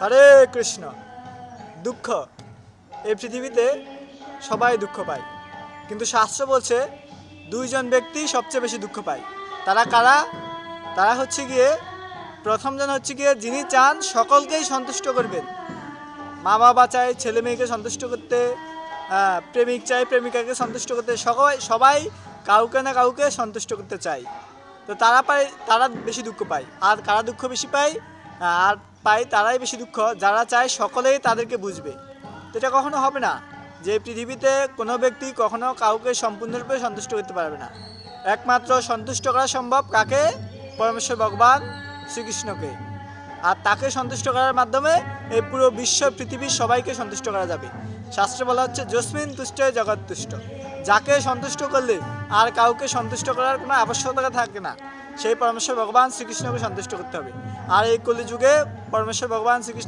হরে কৃষ্ণ। দুঃখ, এই পৃথিবীতে সবাই দুঃখ পায়, কিন্তু শাস্ত্র বলছে দুইজন ব্যক্তি সবচেয়ে বেশি দুঃখ পায়। তারা কারা? তারা হচ্ছে গিয়ে, প্রথমজন হচ্ছে গিয়ে যিনি চান সকলকেই সন্তুষ্ট করবেন। মা বাবা চায় ছেলে মেয়েকে সন্তুষ্ট করতে, প্রেমিক চায় প্রেমিকাকে সন্তুষ্ট করতে, সবাই কাউকে না কাউকে সন্তুষ্ট করতে চায়। তো তারা বেশি দুঃখ পায়। আর কারা দুঃখ বেশি পায়? আর পায় তারাই বেশি দুঃখ যারা চায় সকলেই তাদেরকে বুঝবে। তো এটা কখনো হবে না যে পৃথিবীতে কোনো ব্যক্তি কখনো কাউকে সম্পূর্ণরূপে সন্তুষ্ট করতে পারবে না। একমাত্র সন্তুষ্ট করা সম্ভব কাকে? পরমেশ্বর ভগবান শ্রীকৃষ্ণকে। আর তাকে সন্তুষ্ট করার মাধ্যমে এই পুরো বিশ্ব পৃথিবীর সবাইকে সন্তুষ্ট করা যাবে। শাস্ত্রে বলা হচ্ছে যস্মিন তুষ্টে জগৎ তুষ্ট। যাকে সন্তুষ্ট করলে আর কাউকে সন্তুষ্ট করার কোনো আবশ্যকতা থাকে না, সেই পরমেশ্বর ভগবান শ্রীকৃষ্ণকে সন্তুষ্ট করতে হবে। আর এই কলিযুগে পরমেশ্বর ভগবান শ্রীকৃষ্ণ